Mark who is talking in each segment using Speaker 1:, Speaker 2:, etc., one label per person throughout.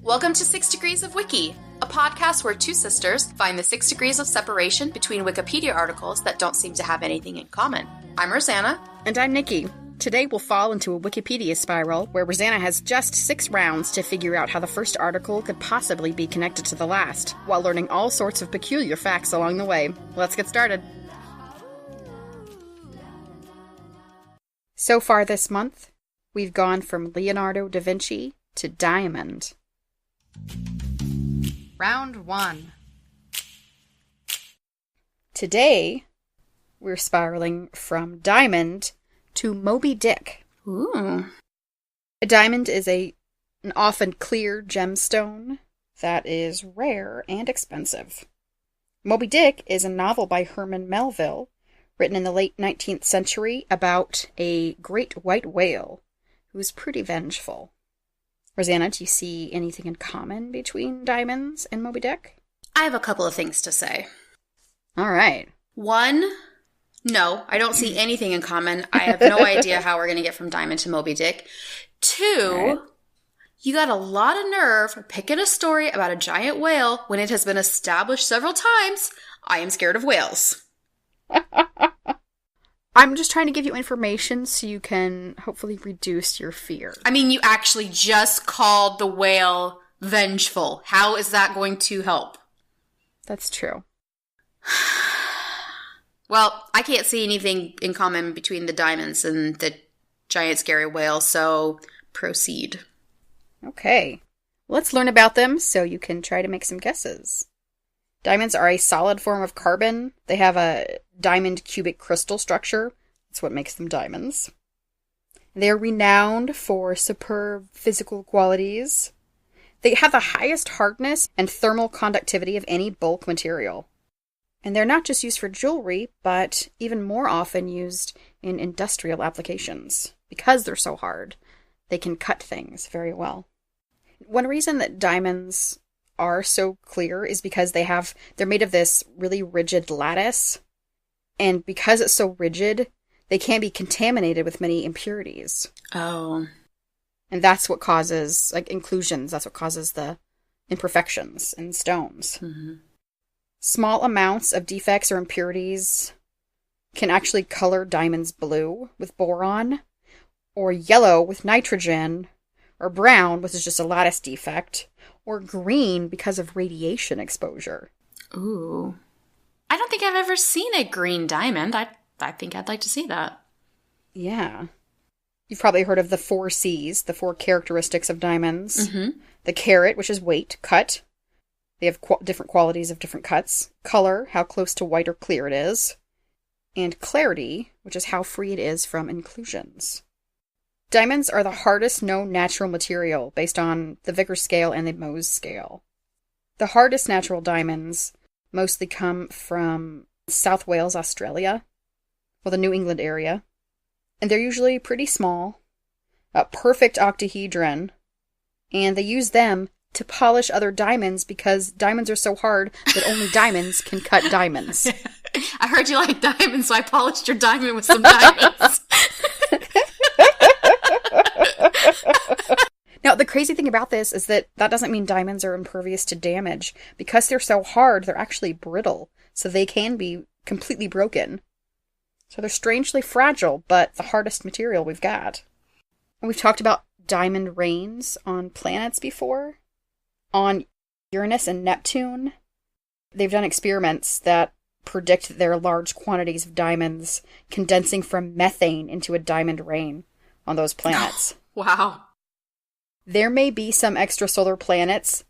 Speaker 1: Welcome to 6 Degrees of Wiki, a podcast where two sisters find the 6 degrees of separation between Wikipedia articles that don't seem to have anything in common. I'm Rosanna.
Speaker 2: And I'm Nikki. Today we'll fall into a Wikipedia spiral where Rosanna has just 6 rounds to figure out how the first article could possibly be connected to the last, while learning all sorts of peculiar facts along the way. Let's get started. So far this month, we've gone from Leonardo da Vinci to Diamond.
Speaker 3: Round 1.
Speaker 2: Today, we're spiraling from Diamond to Moby Dick.
Speaker 1: Ooh.
Speaker 2: A diamond is an often clear gemstone that is rare and expensive. Moby Dick is a novel by Herman Melville, written in the late 19th century about a great white whale who is pretty vengeful. Rosanna, do you see anything in common between diamonds and Moby Dick?
Speaker 1: I have a couple of things to say.
Speaker 2: All right.
Speaker 1: 1, no, I don't see anything in common. I have no idea how we're going to get from Diamond to Moby Dick. 2,
Speaker 2: right.
Speaker 1: You got a lot of nerve picking a story about a giant whale when it has been established several times I am scared of whales.
Speaker 2: I'm just trying to give you information so you can hopefully reduce your fear.
Speaker 1: I mean, you actually just called the whale vengeful. How is that going to help?
Speaker 2: That's true.
Speaker 1: Well, I can't see anything in common between the diamonds and the giant scary whale, so proceed.
Speaker 2: Okay. Let's learn about them so you can try to make some guesses. Diamonds are a solid form of carbon. They have a diamond cubic crystal structure. That's what makes them diamonds. They're renowned for superb physical qualities. They have the highest hardness and thermal conductivity of any bulk material. And they're not just used for jewelry, but even more often used in industrial applications. Because they're so hard, they can cut things very well. One reason that diamonds are so clear is because they're made of this really rigid lattice. And because it's so rigid, they can be contaminated with many impurities.
Speaker 1: Oh.
Speaker 2: And that's what causes, inclusions, that's what causes the imperfections in stones.
Speaker 1: Mm-hmm.
Speaker 2: Small amounts of defects or impurities can actually color diamonds blue with boron, or yellow with nitrogen, or brown, which is just a lattice defect, or green because of radiation exposure.
Speaker 1: Ooh. I don't think I've ever seen a green diamond. I think I'd like to see that.
Speaker 2: Yeah. You've probably heard of the 4 C's, the 4 characteristics of diamonds.
Speaker 1: Mm-hmm.
Speaker 2: The carat, which is weight, cut. They have different qualities of different cuts. Color, how close to white or clear it is. And clarity, which is how free it is from inclusions. Diamonds are the hardest known natural material based on the Vickers scale and the Mohs scale. The hardest natural diamonds mostly come from South Wales, Australia, or the New England area. And they're usually pretty small, a perfect octahedron, and they use them to polish other diamonds because diamonds are so hard that only diamonds can cut diamonds.
Speaker 1: I heard you like diamonds, so I polished your diamond with some diamonds.
Speaker 2: Now, the crazy thing about this is that doesn't mean diamonds are impervious to damage. Because they're so hard, they're actually brittle, so they can be completely broken. So they're strangely fragile, but the hardest material we've got. And we've talked about diamond rains on planets before. On Uranus and Neptune, they've done experiments that predict that there are large quantities of diamonds condensing from methane into a diamond rain on those planets.
Speaker 1: Wow.
Speaker 2: There may be some extrasolar planets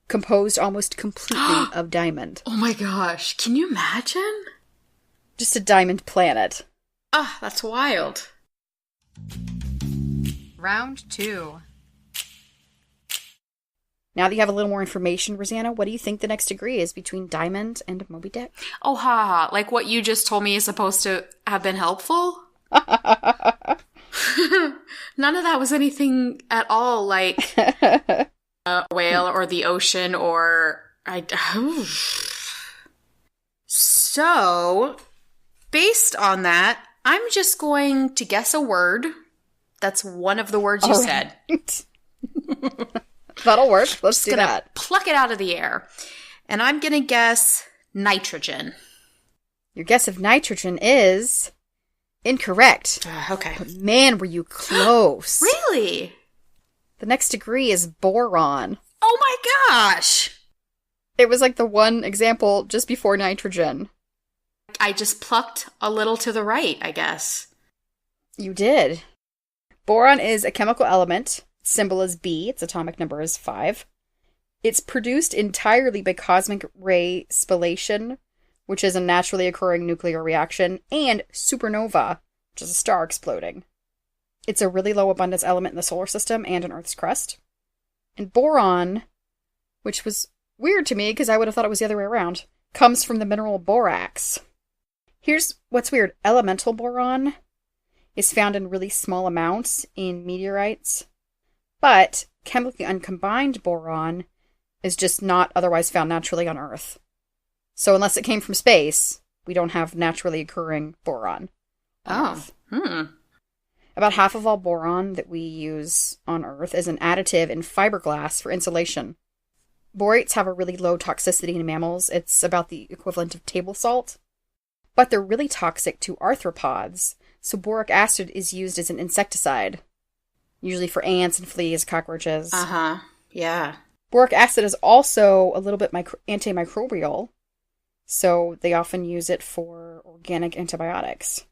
Speaker 2: composed almost completely of diamond.
Speaker 1: Oh my gosh. Can you imagine?
Speaker 2: Just a diamond planet.
Speaker 1: Ah, that's wild.
Speaker 3: Round 2.
Speaker 2: Now that you have a little more information, Rosanna, what do you think the next degree is between Diamond and Moby Dick?
Speaker 1: Oh, haha. Like what you just told me is supposed to have been helpful? None of that was anything at all like a whale or the ocean or... So, based on that, I'm just going to guess a word that's one of the words you said.
Speaker 2: That'll work. Let's do
Speaker 1: gonna
Speaker 2: that.
Speaker 1: Pluck it out of the air. And I'm going to guess nitrogen.
Speaker 2: Your guess of nitrogen is incorrect.
Speaker 1: Okay.
Speaker 2: But man, were you close.
Speaker 1: Really?
Speaker 2: The next degree is boron.
Speaker 1: Oh my gosh.
Speaker 2: It was like the one example just before nitrogen.
Speaker 1: I just plucked a little to the right, I guess.
Speaker 2: You did. Boron is a chemical element. Its symbol is B. Its atomic number is 5. It's produced entirely by cosmic ray spallation, which is a naturally occurring nuclear reaction, and supernova, which is a star exploding. It's a really low abundance element in the solar system and in Earth's crust. And boron, which was weird to me because I would have thought it was the other way around, comes from the mineral borax. Here's what's weird. Elemental boron is found in really small amounts in meteorites, but chemically uncombined boron is just not otherwise found naturally on Earth. So unless it came from space, we don't have naturally occurring boron on Earth. About half of all boron that we use on Earth is an additive in fiberglass for insulation. Borates have a really low toxicity in mammals. It's about the equivalent of table salt. But they're really toxic to arthropods, so boric acid is used as an insecticide, usually for ants and fleas, cockroaches.
Speaker 1: Yeah.
Speaker 2: Boric acid is also a little bit antimicrobial, so they often use it for organic antibiotics.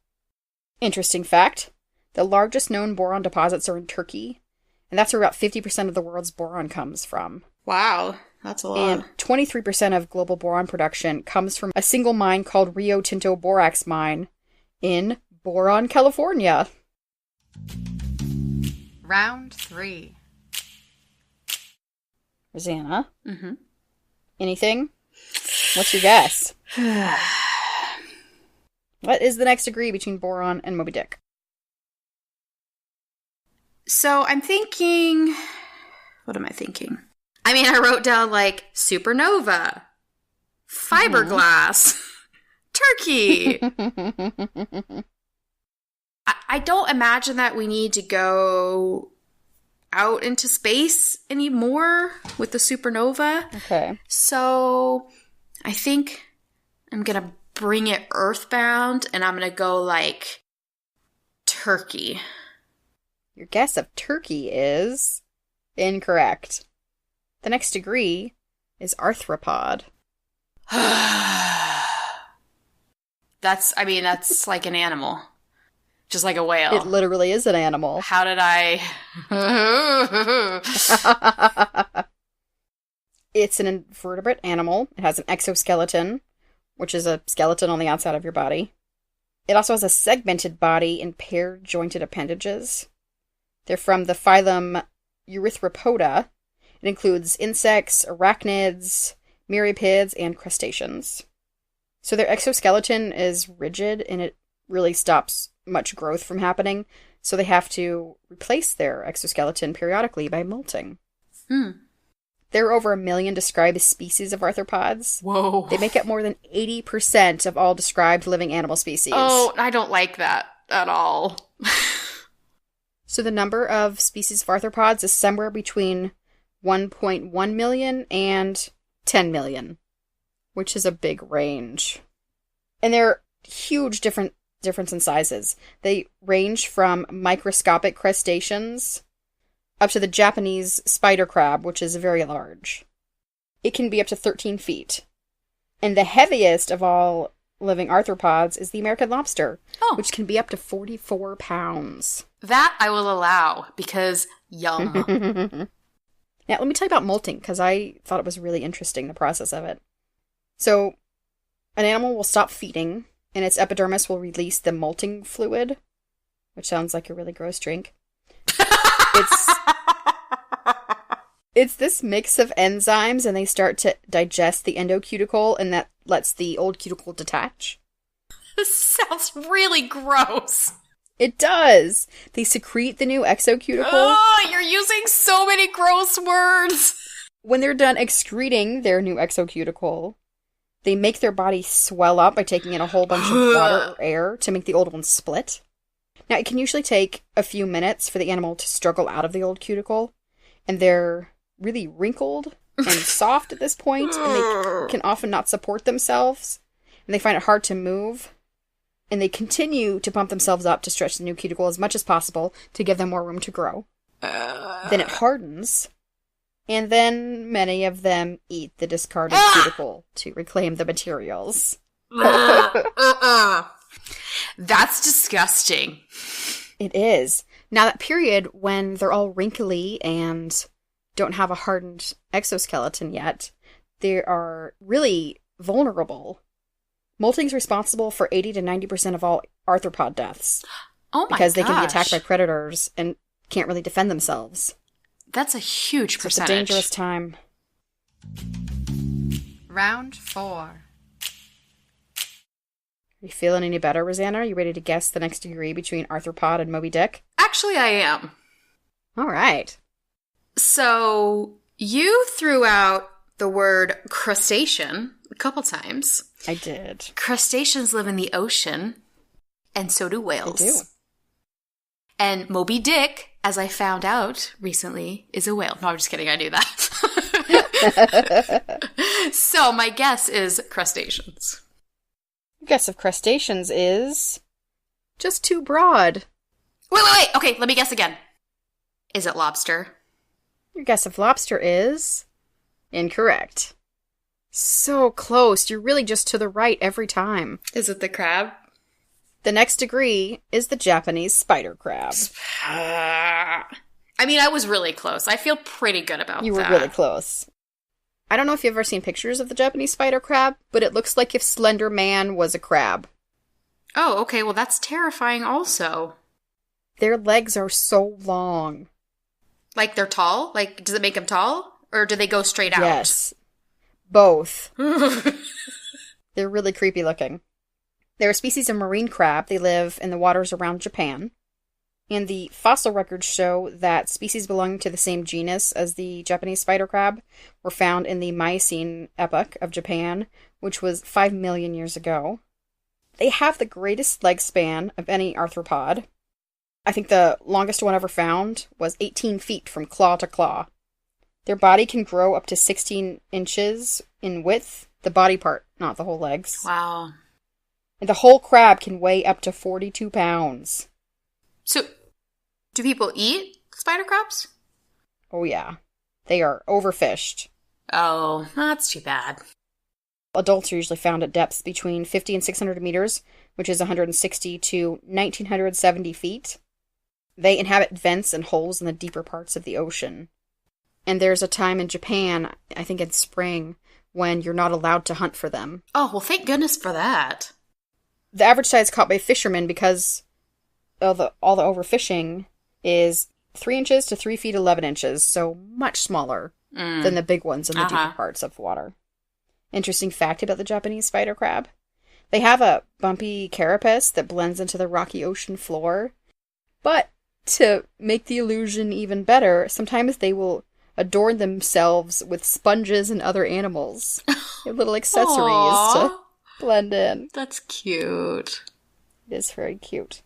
Speaker 2: Interesting fact, the largest known boron deposits are in Turkey, and that's where about 50% of the world's boron comes from.
Speaker 1: Wow, that's a lot.
Speaker 2: And 23% of global boron production comes from a single mine called Rio Tinto Borax Mine in Boron, California.
Speaker 3: Round 3.
Speaker 2: Rosanna?
Speaker 1: Mm-hmm.
Speaker 2: Anything? What's your guess? What is the next degree between boron and Moby Dick?
Speaker 1: So I'm thinking... What am I thinking? I mean, I wrote down, like, supernova, fiberglass, Turkey. I don't imagine that we need to go out into space anymore with the supernova.
Speaker 2: Okay.
Speaker 1: So I think I'm going to bring it earthbound, and I'm going to go, like, Turkey.
Speaker 2: Your guess of Turkey is incorrect. The next degree is arthropod.
Speaker 1: That's like an animal. Just like a whale.
Speaker 2: It literally is an animal.
Speaker 1: How did I...
Speaker 2: It's an invertebrate animal. It has an exoskeleton, which is a skeleton on the outside of your body. It also has a segmented body and paired jointed appendages. They're from the phylum Arthropoda. It includes insects, arachnids, myriapids, and crustaceans. So their exoskeleton is rigid, and it really stops much growth from happening, so they have to replace their exoskeleton periodically by molting. There are over 1 million described species of arthropods.
Speaker 1: Whoa.
Speaker 2: They make up more than 80% of all described living animal species.
Speaker 1: Oh, I don't like that at all.
Speaker 2: So the number of species of arthropods is somewhere between 1.1 million and 10 million, which is a big range. And they're huge difference in sizes. They range from microscopic crustaceans up to the Japanese spider crab, which is very large. It can be up to 13 feet. And the heaviest of all living arthropods is the American lobster, which can be up to 44 pounds.
Speaker 1: That I will allow, because yum.
Speaker 2: Now, let me tell you about molting, because I thought it was really interesting, the process of it. So, an animal will stop feeding, and its epidermis will release the molting fluid, which sounds like a really gross drink. It's this mix of enzymes, and they start to digest the endocuticle, and that lets the old cuticle detach.
Speaker 1: This sounds really gross.
Speaker 2: It does. They secrete the new exocuticle.
Speaker 1: Oh, you're using so many gross words.
Speaker 2: When they're done excreting their new exocuticle, they make their body swell up by taking in a whole bunch of water or air to make the old one split. Now, it can usually take a few minutes for the animal to struggle out of the old cuticle, and their really wrinkled and soft at this point, and they can often not support themselves, and they find it hard to move, and they continue to pump themselves up to stretch the new cuticle as much as possible to give them more room to grow. Then it hardens, and then many of them eat the discarded cuticle to reclaim the materials.
Speaker 1: That's disgusting.
Speaker 2: It is. Now, that period when they're all wrinkly and don't have a hardened exoskeleton yet, they are really vulnerable. Molting's responsible for 80 to 90% of all arthropod deaths.
Speaker 1: Oh my gosh.
Speaker 2: Because they can be attacked by predators and can't really defend themselves.
Speaker 1: That's a huge percentage.
Speaker 2: It's a dangerous time.
Speaker 3: Round 4.
Speaker 2: Are you feeling any better, Rosanna? Are you ready to guess the next degree between Arthropod and Moby Dick?
Speaker 1: Actually, I am.
Speaker 2: All right.
Speaker 1: So, you threw out the word crustacean a couple times.
Speaker 2: I did.
Speaker 1: Crustaceans live in the ocean, and so do whales.
Speaker 2: They do.
Speaker 1: And Moby Dick, as I found out recently, is a whale. No, I'm just kidding. I knew that. So, my guess is crustaceans.
Speaker 2: Your guess of crustaceans is just too broad.
Speaker 1: Wait. Okay, let me guess again. Is it lobster?
Speaker 2: Your guess of lobster is incorrect. So close. You're really just to the right every time.
Speaker 1: Is it the crab?
Speaker 2: The next degree is the Japanese spider crab.
Speaker 1: I mean, I was really close. I feel pretty good about that.
Speaker 2: You were really close. I don't know if you've ever seen pictures of the Japanese spider crab, but it looks like if Slender Man was a crab.
Speaker 1: Oh, okay. Well, that's terrifying also.
Speaker 2: Their legs are so long.
Speaker 1: Like they're tall? Like, does it make them tall? Or do they go straight out?
Speaker 2: Yes. Both. They're really creepy looking. They're a species of marine crab. They live in the waters around Japan. And the fossil records show that species belonging to the same genus as the Japanese spider crab were found in the Miocene epoch of Japan, which was 5 million years ago. They have the greatest leg span of any arthropod. I think the longest one ever found was 18 feet from claw to claw. Their body can grow up to 16 inches in width, the body part, not the whole legs.
Speaker 1: Wow.
Speaker 2: And the whole crab can weigh up to 42 pounds.
Speaker 1: So, do people eat spider crabs?
Speaker 2: Oh yeah. They are overfished.
Speaker 1: Oh, that's too bad.
Speaker 2: Adults are usually found at depths between 50 and 600 meters, which is 160 to 1970 feet. They inhabit vents and holes in the deeper parts of the ocean. And there's a time in Japan, I think in spring, when you're not allowed to hunt for them.
Speaker 1: Oh, well, thank goodness for that.
Speaker 2: The average size caught by fishermen, because of all the overfishing, is 3 inches to 3 feet 11 inches, so much smaller than the big ones in the deeper parts of the water. Interesting fact about the Japanese spider crab. They have a bumpy carapace that blends into the rocky ocean floor, but to make the illusion even better, sometimes they will adorn themselves with sponges and other animals. Little accessories to blend in.
Speaker 1: That's cute.
Speaker 2: It is very cute.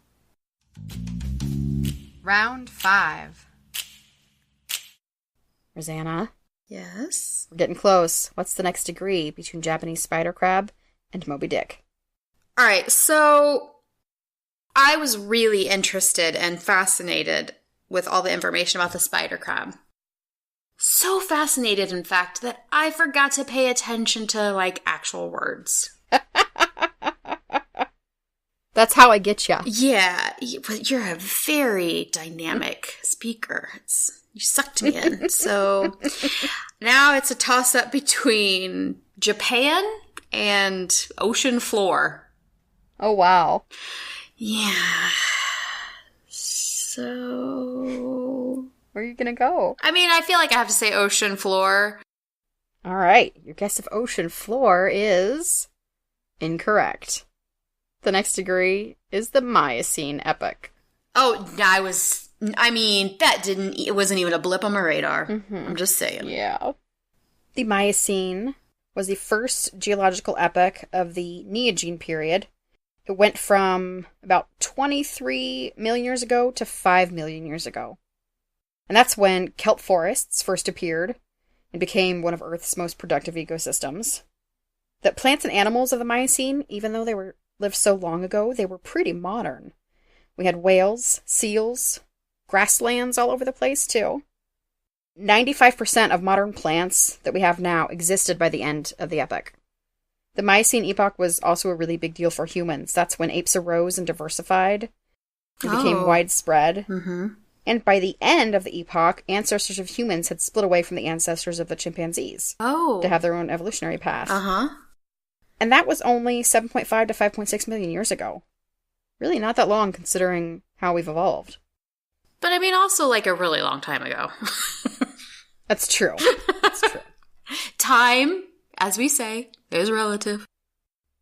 Speaker 3: Round 5.
Speaker 2: Rosanna?
Speaker 1: Yes?
Speaker 2: We're getting close. What's the next degree between Japanese spider crab and Moby Dick?
Speaker 1: All right, so I was really interested and fascinated with all the information about the spider crab. So fascinated, in fact, that I forgot to pay attention to, like, actual words.
Speaker 2: That's how I get ya.
Speaker 1: Yeah, but you're a very dynamic speaker. You sucked me in. So now it's a toss-up between Japan and ocean floor.
Speaker 2: Oh, wow.
Speaker 1: Yeah. So...
Speaker 2: where are you gonna go?
Speaker 1: I mean, I feel like I have to say ocean floor.
Speaker 2: All right. Your guess of ocean floor is incorrect. The next degree is the Miocene epoch.
Speaker 1: Oh, it wasn't even a blip on my radar. Mm-hmm. I'm just saying.
Speaker 2: Yeah. The Miocene was the first geological epoch of the Neogene period. It went from about 23 million years ago to 5 million years ago. And that's when kelp forests first appeared and became one of Earth's most productive ecosystems. The plants and animals of the Miocene, even though lived so long ago, they were pretty modern. We had whales, seals, grasslands all over the place, too. 95% of modern plants that we have now existed by the end of the epoch. The Miocene epoch was also a really big deal for humans. That's when apes arose and diversified and became widespread.
Speaker 1: Mm-hmm.
Speaker 2: And by the end of the epoch, ancestors of humans had split away from the ancestors of the chimpanzees to have their own evolutionary path.
Speaker 1: Uh-huh.
Speaker 2: And that was only 7.5 to 5.6 million years ago. Really not that long considering how we've evolved.
Speaker 1: But I mean, also like a really long time ago.
Speaker 2: That's true. That's true.
Speaker 1: Time, as we say, is relative.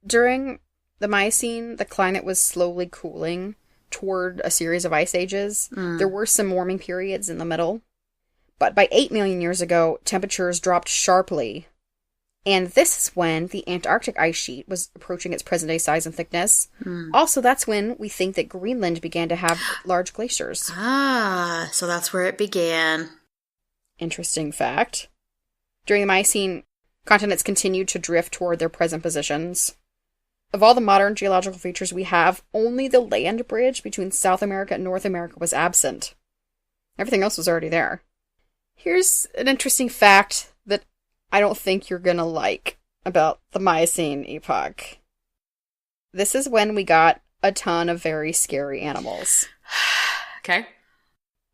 Speaker 2: During the Miocene, the climate was slowly cooling toward a series of ice ages. There were some warming periods in the middle. But by 8 million years ago, temperatures dropped sharply. And this is when the Antarctic ice sheet was approaching its present-day size and thickness. Also, that's when we think that Greenland began to have large glaciers.
Speaker 1: Ah, so that's where it began.
Speaker 2: Interesting fact. During the Miocene, continents continued to drift toward their present positions. Of all the modern geological features we have, only the land bridge between South America and North America was absent. Everything else was already there. Here's an interesting fact that I don't think you're gonna like about the Miocene epoch. This is when we got a ton of very scary animals.
Speaker 1: Okay.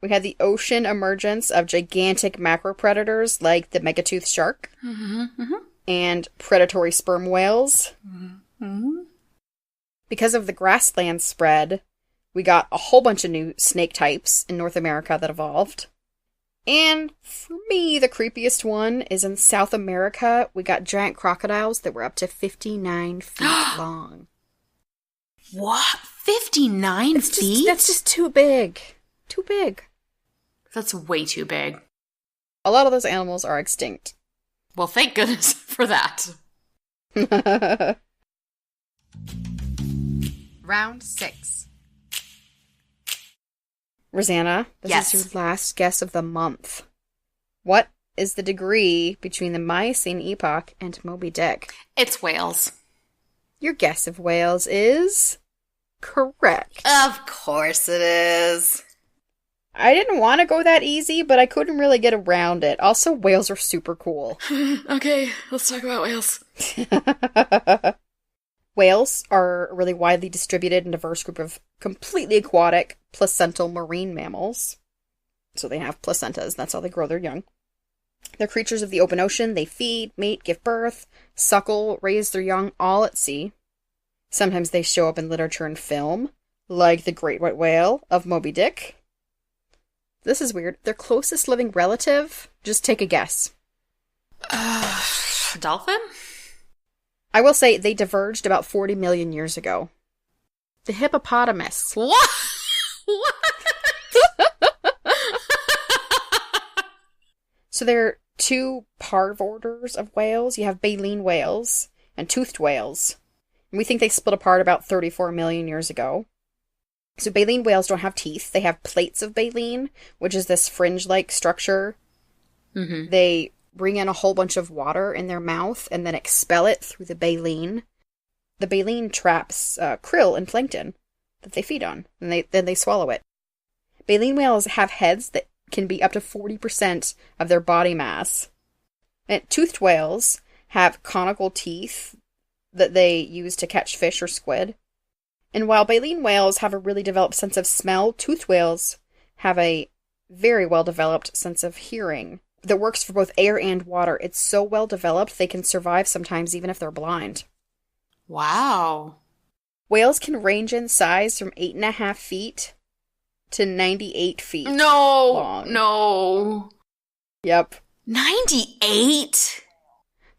Speaker 2: We had the ocean emergence of gigantic macropredators like the megatooth shark and predatory sperm whales. Because of the grassland spread, we got a whole bunch of new snake types in North America that evolved. And for me, the creepiest one is in South America. We got giant crocodiles that were up to 59 feet long.
Speaker 1: What? 59 feet?
Speaker 2: That's just too big. Too big.
Speaker 1: That's way too big.
Speaker 2: A lot of those animals are extinct.
Speaker 1: Well, thank goodness for that.
Speaker 3: Round 6.
Speaker 2: Rosanna, this is your last guess of the month. What is the degree between the Miocene epoch and Moby Dick?
Speaker 1: It's whales.
Speaker 2: Your guess of whales is correct.
Speaker 1: Of course it is.
Speaker 2: I didn't want to go that easy, but I couldn't really get around it. Also, whales are super cool.
Speaker 1: Okay, let's talk about whales.
Speaker 2: Whales are a really widely distributed and diverse group of completely aquatic, placental marine mammals. So they have placentas, that's how they grow their young. They're creatures of the open ocean. They feed, mate, give birth, suckle, raise their young, all at sea. Sometimes they show up in literature and film, like the great white whale of Moby Dick. This is weird. Their closest living relative, just take a guess.
Speaker 1: Dolphin?
Speaker 2: I will say they diverged about 40 million years ago. The hippopotamus.
Speaker 1: What? What?
Speaker 2: So there are two parv orders of whales. You have baleen whales and toothed whales. And we think they split apart about 34 million years ago. So baleen whales don't have teeth. They have plates of baleen, which is this fringe-like structure.
Speaker 1: Mm-hmm.
Speaker 2: They bring in a whole bunch of water in their mouth and then expel it through the baleen. The baleen traps krill and plankton that they feed on, and then they swallow it. Baleen whales have heads that can be up to 40% of their body mass. And toothed whales have conical teeth that they use to catch fish or squid. And while baleen whales have a really developed sense of smell, toothed whales have a very well-developed sense of hearing that works for both air and water. It's so well-developed, they can survive sometimes even if they're blind.
Speaker 1: Wow.
Speaker 2: Whales can range in size from 8.5 feet to 98 feet long.
Speaker 1: No.
Speaker 2: Yep.
Speaker 1: 98?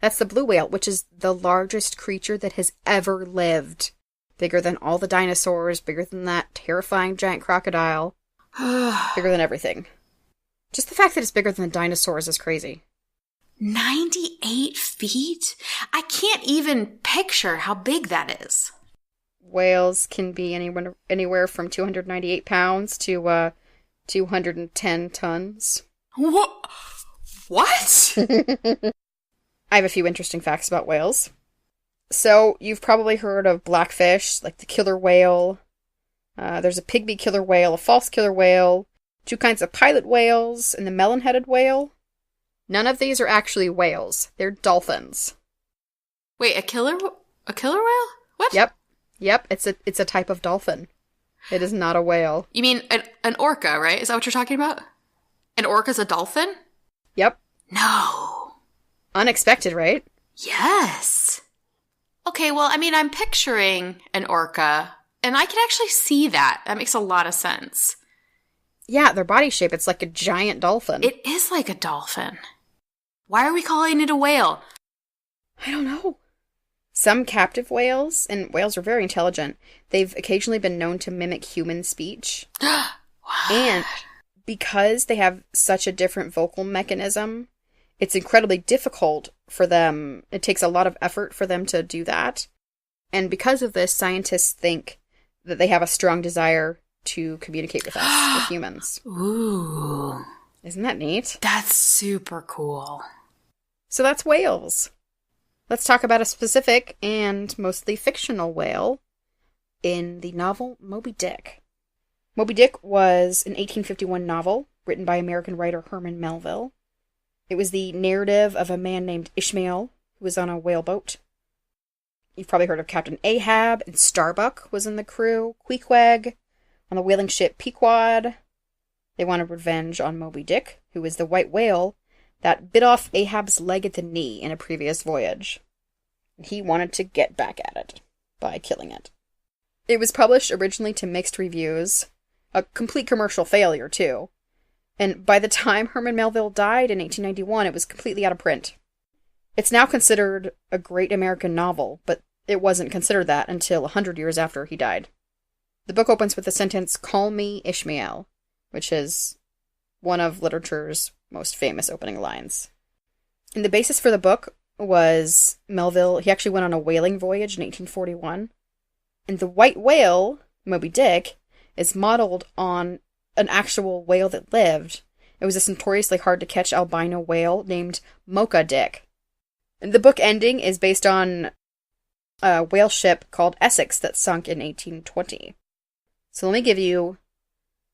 Speaker 2: That's the blue whale, which is the largest creature that has ever lived. Bigger than all the dinosaurs, bigger than that terrifying giant crocodile, bigger than everything. Just the fact that it's bigger than the dinosaurs is crazy.
Speaker 1: 98 feet? I can't even picture how big that is.
Speaker 2: Whales can be anywhere from 298 pounds to 210 tons.
Speaker 1: What?
Speaker 2: I have a few interesting facts about whales. So, you've probably heard of blackfish, like the killer whale. There's a pygmy killer whale, a false killer whale, 2 kinds of pilot whales, and the melon-headed whale. None of these are actually whales. They're dolphins.
Speaker 1: Wait, a killer whale? What?
Speaker 2: Yep, it's a type of dolphin. It is not a whale.
Speaker 1: You mean an orca, right? Is that what you're talking about? An orca's a dolphin?
Speaker 2: Yep.
Speaker 1: No.
Speaker 2: Unexpected, right?
Speaker 1: Yes. Okay, well, I mean, I'm picturing an orca, and I can actually see that. That makes a lot of sense.
Speaker 2: Yeah, their body shape, it's like a giant dolphin.
Speaker 1: It is like a dolphin. Why are we calling it a whale?
Speaker 2: I don't know. Some captive whales, and whales are very intelligent, they've occasionally been known to mimic human speech. And because they have such a different vocal mechanism, it's incredibly difficult for them. It takes a lot of effort for them to do that. And because of this, scientists think that they have a strong desire to communicate with us, with humans.
Speaker 1: Ooh.
Speaker 2: Isn't that neat?
Speaker 1: That's super cool.
Speaker 2: So that's whales. Let's talk about a specific and mostly fictional whale in the novel Moby Dick. Moby Dick was an 1851 novel written by American writer Herman Melville. It was the narrative of a man named Ishmael who was on a whaleboat. You've probably heard of Captain Ahab, and Starbuck was in the crew. Queequeg on the whaling ship Pequod. They wanted revenge on Moby Dick, who was the white whale that bit off Ahab's leg at the knee in a previous voyage. He wanted to get back at it by killing it. It was published originally to mixed reviews, a complete commercial failure too. And by the time Herman Melville died in 1891, it was completely out of print. It's now considered a great American novel, but it wasn't considered that until 100 years after he died. The book opens with the sentence, "Call me Ishmael," which is one of literature's most famous opening lines. And the basis for the book was Melville. He actually went on a whaling voyage in 1841. And the white whale, Moby Dick, is modeled on an actual whale that lived. It was this notoriously hard-to-catch albino whale named Mocha Dick. And the book ending is based on a whale ship called Essex that sunk in 1820. So let me give you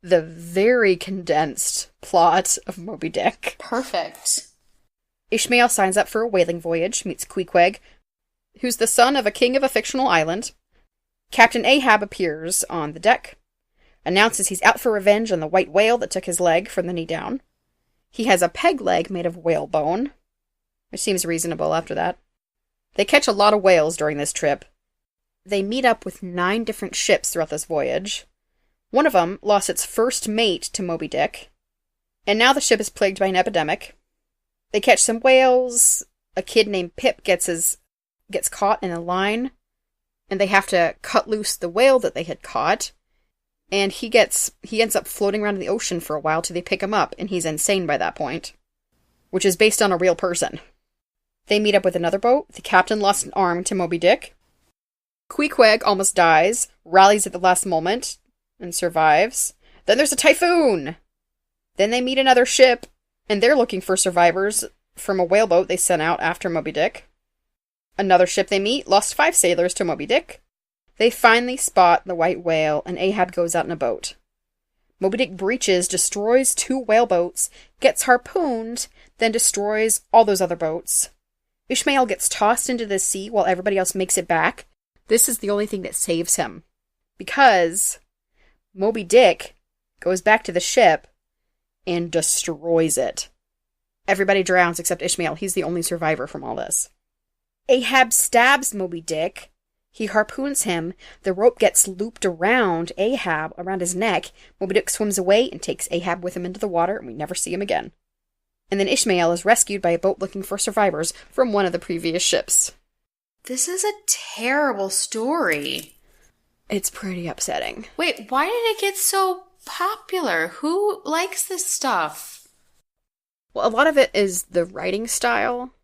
Speaker 2: the very condensed plot of Moby Dick.
Speaker 1: Perfect.
Speaker 2: Ishmael signs up for a whaling voyage, meets Queequeg, who's the son of a king of a fictional island. Captain Ahab appears on the deck, announces he's out for revenge on the white whale that took his leg from the knee down. He has a peg leg made of whale bone, which seems reasonable after that. They catch a lot of whales during this trip. They meet up with 9 different ships throughout this voyage. One of them lost its first mate to Moby Dick, and now the ship is plagued by an epidemic. They catch some whales. A kid named Pip gets caught in a line, and they have to cut loose the whale that they had caught. And he ends up floating around in the ocean for a while till they pick him up, and he's insane by that point, which is based on a real person. They meet up with another boat. The captain lost an arm to Moby Dick. Queequeg almost dies, rallies at the last moment, and survives. Then there's a typhoon! Then they meet another ship, and they're looking for survivors from a whaleboat they sent out after Moby Dick. Another ship they meet lost 5 sailors to Moby Dick. They finally spot the white whale, and Ahab goes out in a boat. Moby Dick breaches, destroys 2 whaleboats, gets harpooned, then destroys all those other boats. Ishmael gets tossed into the sea while everybody else makes it back. This is the only thing that saves him, because Moby Dick goes back to the ship and destroys it. Everybody drowns except Ishmael. He's the only survivor from all this. Ahab stabs Moby Dick. He harpoons him. The rope gets looped around Ahab, around his neck. Moby Dick swims away and takes Ahab with him into the water, and we never see him again. And then Ishmael is rescued by a boat looking for survivors from one of the previous ships.
Speaker 1: This is a terrible story.
Speaker 2: It's pretty upsetting.
Speaker 1: Wait, why did it get so popular? Who likes this stuff?
Speaker 2: Well, a lot of it is the writing style.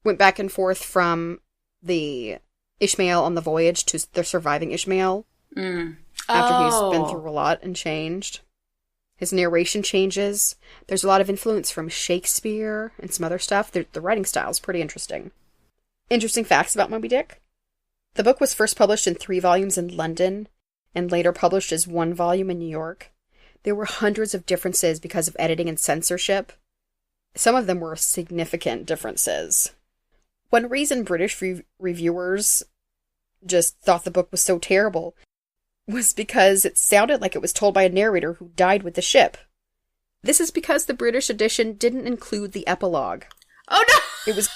Speaker 2: Went back and forth from the Ishmael on the voyage to the surviving Ishmael. After he's been through a lot and changed. His narration changes. There's a lot of influence from Shakespeare and some other stuff. The writing style is pretty interesting. Interesting facts about Moby Dick. The book was first published in 3 volumes in London and later published as 1 volume in New York. There were hundreds of differences because of editing and censorship. Some of them were significant differences. One reason British reviewers just thought the book was so terrible was because it sounded like it was told by a narrator who died with the ship. This is because the British edition didn't include the epilogue.
Speaker 1: Oh no!
Speaker 2: It was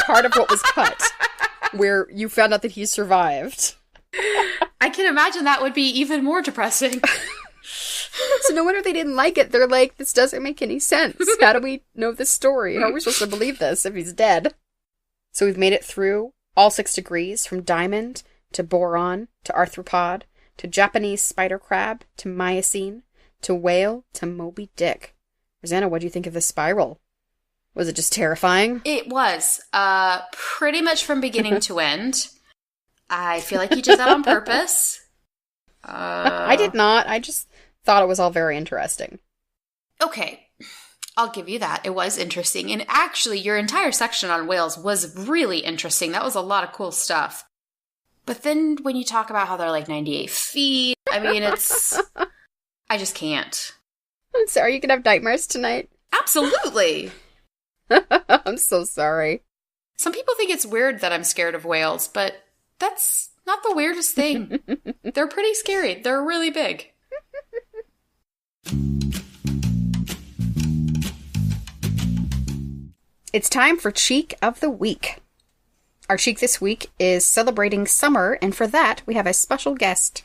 Speaker 2: part of what was cut, where you found out that he survived.
Speaker 1: I can imagine that would be even more depressing.
Speaker 2: So no wonder they didn't like it. They're like, this doesn't make any sense. How do we know this story? How are we supposed to believe this if he's dead? So we've made it through all 6 degrees, from Diamond to Boron to Arthropod to Japanese spider crab to Miocene to whale to Moby Dick. Rosanna, what do you think of the spiral? Was it just terrifying?
Speaker 1: It was. Pretty much from beginning to end. I feel like you did that on purpose.
Speaker 2: I did not. I just thought it was all very interesting.
Speaker 1: Okay. I'll give you that. It was interesting. And actually, your entire section on whales was really interesting. That was a lot of cool stuff. But then when you talk about how they're like 98 feet, I mean, it's... I just can't.
Speaker 2: I'm sorry, you can have nightmares tonight.
Speaker 1: Absolutely.
Speaker 2: I'm so sorry.
Speaker 1: Some people think it's weird that I'm scared of whales, but that's not the weirdest thing. They're pretty scary. They're really big.
Speaker 2: It's time for Cheek of the Week. Our cheek this week is celebrating summer, and for that, we have a special guest.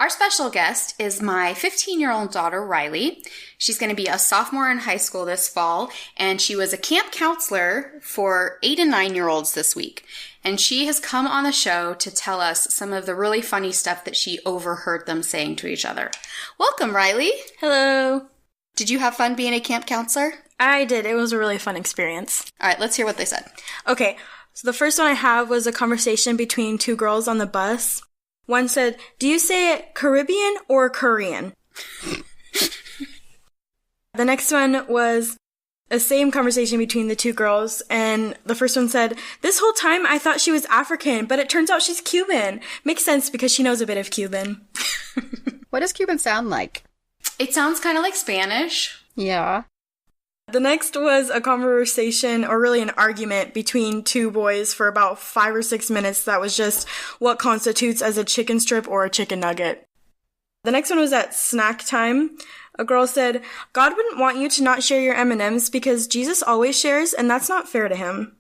Speaker 1: Our special guest is my 15-year-old daughter, Riley. She's going to be a sophomore in high school this fall, and she was a camp counselor for 8 and 9-year-olds this week. And she has come on the show to tell us some of the really funny stuff that she overheard them saying to each other. Welcome, Riley.
Speaker 4: Hello.
Speaker 1: Did you have fun being a camp counselor?
Speaker 4: I did. It was a really fun experience.
Speaker 1: All right, let's hear what they said.
Speaker 4: Okay, so the first one I have was a conversation between 2 girls on the bus. One said, "Do you say it Caribbean or Korean?" The next one was the same conversation between the 2 girls, and the first one said, "This whole time I thought she was African, but it turns out she's Cuban. Makes sense because she knows a bit of Cuban."
Speaker 2: What does Cuban sound like?
Speaker 1: It sounds kind of like Spanish.
Speaker 2: Yeah.
Speaker 4: The next was a conversation, or really an argument, between 2 boys for about 5 or 6 minutes that was just what constitutes as a chicken strip or a chicken nugget. The next one was at snack time. A girl said, "God wouldn't want you to not share your M&Ms because Jesus always shares, and that's not fair to him."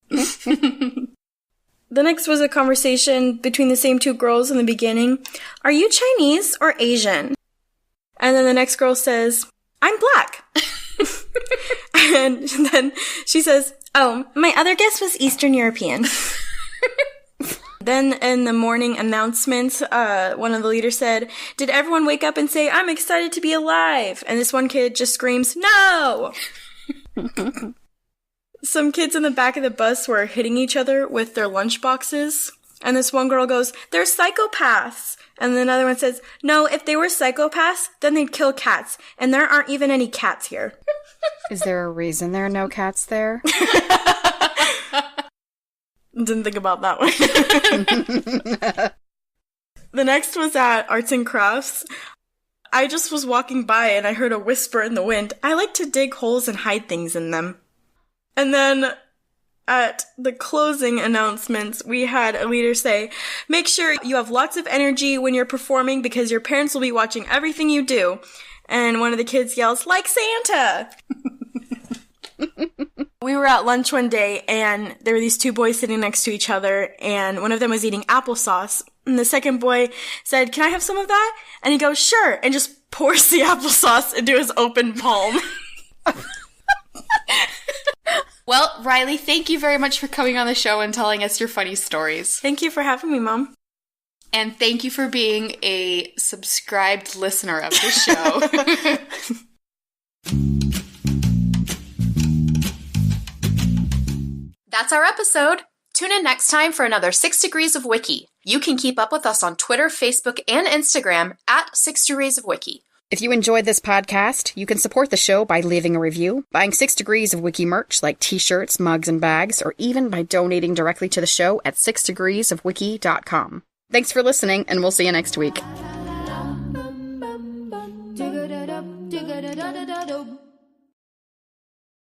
Speaker 4: The next was a conversation between the same 2 girls in the beginning. "Are you Chinese or Asian?" And then the next girl says, "I'm black." And then she says, "Oh, my other guess was Eastern European." Then in the morning announcements, one of the leaders said, "Did everyone wake up and say, 'I'm excited to be alive'?" And this one kid just screams, "No!" Some kids in the back of the bus were hitting each other with their lunch boxes. And this one girl goes, "They're psychopaths." And then another one says, "No, if they were psychopaths, then they'd kill cats. And there aren't even any cats here."
Speaker 2: Is there a reason there are no cats there?
Speaker 4: Didn't think about that one. The next was at Arts and Crafts. I just was walking by and I heard a whisper in the wind. "I like to dig holes and hide things in them." And then at the closing announcements, we had a leader say, "Make sure you have lots of energy when you're performing because your parents will be watching everything you do." And one of the kids yells, "Like Santa!" We were at lunch one day, and there were these 2 boys sitting next to each other, and one of them was eating applesauce. And the second boy said, "Can I have some of that?" And he goes, "Sure," and just pours the applesauce into his open palm.
Speaker 1: Well, Riley, thank you very much for coming on the show and telling us your funny stories.
Speaker 4: Thank you for having me, Mom.
Speaker 1: And thank you for being a subscribed listener of the show. That's our episode. Tune in next time for another 6 Degrees of Wiki. You can keep up with us on Twitter, Facebook, and Instagram at 6 Degrees of Wiki.
Speaker 2: If you enjoyed this podcast, you can support the show by leaving a review, buying 6 Degrees of Wiki merch like t-shirts, mugs, and bags, or even by donating directly to the show at 6degreesofwiki.com. Thanks for listening, and we'll see you next week.